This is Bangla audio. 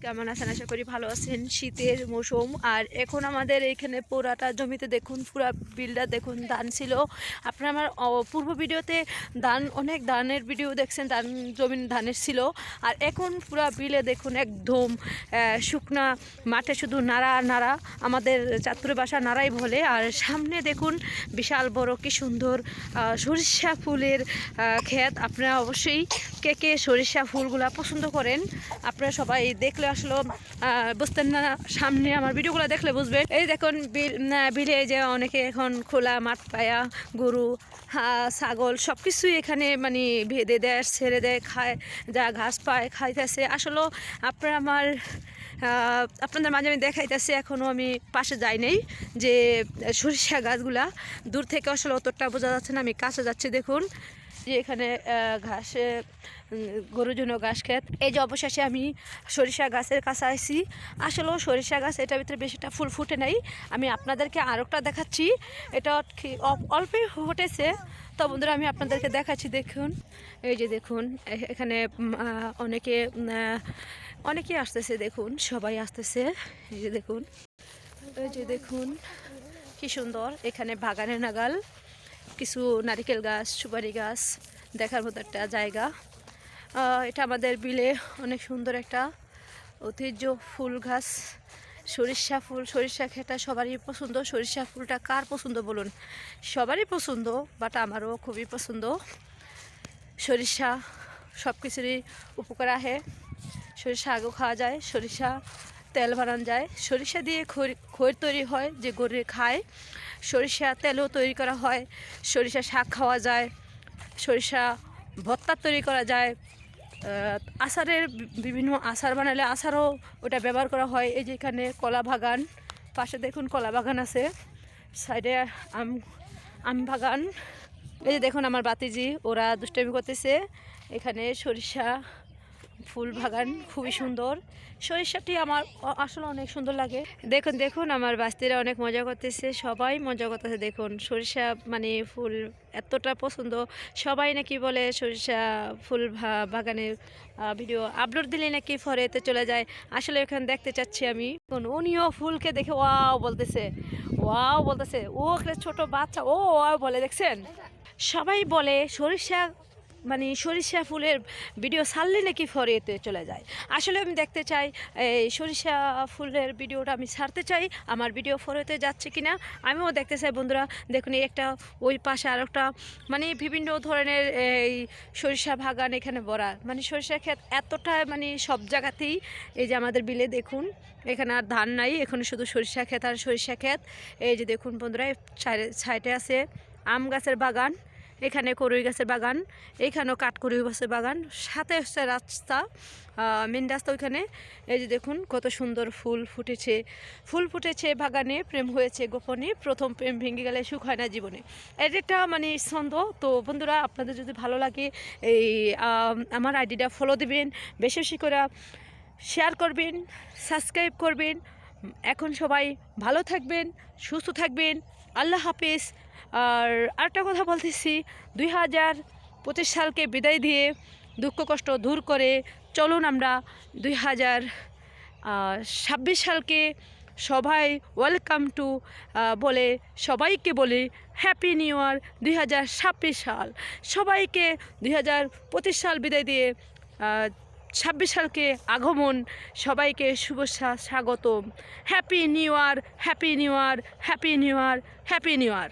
কেমন আছেন? আশা করি ভালো আছেন। শীতের মৌসুম আর এখন আমাদের এইখানে পুরাটা জমিতে দেখুন, পুরা বিলটা দেখুন ধান ছিল। আপনারা আমার পূর্ব ভিডিওতে অনেক ধানের ভিডিও দেখছেন, জমিন ধানের ছিল। আর এখন পুরা বিলে দেখুন একদম শুকনা মাঠে, শুধু নাড়া নাড়া, আমাদের চাঁদপুরের বাসা নাড়াই বলে। আর সামনে দেখুন বিশাল বড় কি সুন্দর সরিষা ফুলের ক্ষেত। আপনারা অবশ্যই কে কে সরিষা ফুলগুলা পছন্দ করেন আপনারা সবাই দেখলে আসলে বুঝতেন না, সামনে আমার ভিডিওগুলো দেখলে বুঝবেন। এই দেখুন বিলে যে অনেকে এখন খোলা মাঠ পায়া গরু ছাগল সব কিছুই এখানে মানে ভেদে দেয়, ছেড়ে দেয়, খায়, যা ঘাস পায় খাইতেছে। আসলে আপনাদের মাঝে আমি দেখাইতেছি, এখনও আমি পাশে যাই নাই যে সরিষা গাছগুলা দূর থেকে আসলে অতটা বোঝা যাচ্ছে না, আমি কাছে যাচ্ছি। দেখুন যে এখানে ঘাসে গরুর জন্য ঘাস ক্ষেত। এই যে অবশেষে আমি সরিষা গাছের কাছে আসি। আসলেও সরিষা গাছ এটার ভিতরে বেশিটা ফুল ফুটে নাই। আমি আপনাদেরকে আরেকটা দেখাচ্ছি, এটা অল্পই ফুটেছে। তো বন্ধুরা আমি আপনাদেরকে দেখাচ্ছি, দেখুন এই যে দেখুন এখানে অনেকে আসতেছে, দেখুন সবাই আসতেছে। এই যে দেখুন, এই যে দেখুন কি সুন্দর এখানে বাগানের নাগাল কিছু নারিকেল গাছ, সুপারি গাছ, দেখার মতো একটা জায়গা। এটা আমাদের বিলে অনেক সুন্দর একটা ঐতিহ্য ফুল গাছ। সরিষা ফুল, সরিষা খেটা সবারই পছন্দ। সরিষা ফুলটা কার পছন্দ বলুন? সবারই পছন্দ, বাট আমারও খুবই পছন্দ। সরিষা সব কিছুরই উপকার আহে। সরিষা আগেও খাওয়া যায়, সরিষা তেল বানানো যায়, সরিষা দিয়ে খৈর তৈরি হয় যে গরুরে খায়, সরিষা তেলও তৈরি করা হয়, সরিষা শাক খাওয়া যায়, সরিষা ভর্তা তৈরি করা যায়, আচারের বিভিন্ন আচার বানালে আচারও ওটা ব্যবহার করা হয়। এই যে এখানে কলা বাগান, পাশে দেখুন কলা বাগান আছে, সাইডে আম বাগান। এই যে দেখুন আমার বাতিজি ওরা দুষ্টামি করতেছে। এখানে সরিষা ফুল বাগান খুবই সুন্দর। সরিষাটি আমার আসলে অনেক সুন্দর লাগে। দেখুন দেখুন আমার বাস্তিরা অনেক মজা করতেছে, সবাই মজা করতেছে। দেখুন সরিষা মানে ফুল এতটা পছন্দ, সবাই নাকি বলে সরিষা ফুল বাগানের ভিডিও আপলোড দিলে নাকি ফরেতে চলে যায়। আসলে এখানে দেখতে চাচ্ছি আমি। উনিও ফুলকে দেখে ওয়াও বলতেছে, ওয়াও বলতেছে। ও ছোট বাচ্চা ও ওয়াও বলে, দেখছেন? সবাই বলে সরিষা মানে সরিষা ফুলের ভিডিও ছাড়লে নাকি ফরেতে চলে যায়। আসলে আমি দেখতে চাই এই সরিষা ফুলের ভিডিওটা আমি ছাড়তে চাই, আমার ভিডিও ফরেতে যাচ্ছে কিনা আমিও দেখতে চাই। বন্ধুরা দেখুন এই একটা, ওই পাশে আর একটা, মানে বিভিন্ন ধরনের এই সরিষা বাগান এখানে ভরা, মানে সরিষা ক্ষেত এতটা মানে সব জায়গাতেই। এই যে আমাদের বিলে দেখুন এখানে আর ধান নাই, এখানে শুধু সরিষা ক্ষেত আর সরিষা ক্ষেত। এই যে দেখুন বন্ধুরা সাইডে আছে আম গাছের বাগান, এখানে করই গাছের বাগান, এইখানেও কাঠকরুই গাছের বাগান, সাথে হচ্ছে রাস্তা, মেন রাস্তা ওইখানে। এই যে দেখুন কত সুন্দর ফুল ফুটেছে বাগানে। প্রেম হয়েছে গোপনে, প্রথম প্রেম ভেঙে গেলে সুখ হয় না জীবনে। এটা মানে ছন্দ। তো বন্ধুরা আপনাদের যদি ভালো লাগে এই আমার আইডিটা ফলো দিবেন, বেশি বেশি করে শেয়ার করবেন, সাবস্ক্রাইব করবেন। এখন সবাই ভালো থাকবেন, সুস্থ থাকবেন। আল্লাহ হাফেজ। আর আরেকটা কথা বলতেছি, 2025 সালকে বিদায় দিয়ে দুঃখ কষ্ট দূর করে চলুন আমরা 2026 সালকে সবাই ওয়েলকাম টু বলে সবাইকে বলি হ্যাপি নিউ ইয়ার 2026 সাল। সবাইকে 2025 সাল বিদায় দিয়ে 26 সালকে আগমন, সবাইকে শুভেচ্ছা স্বাগতম। Happy new year, happy new year, happy new year, happy new year.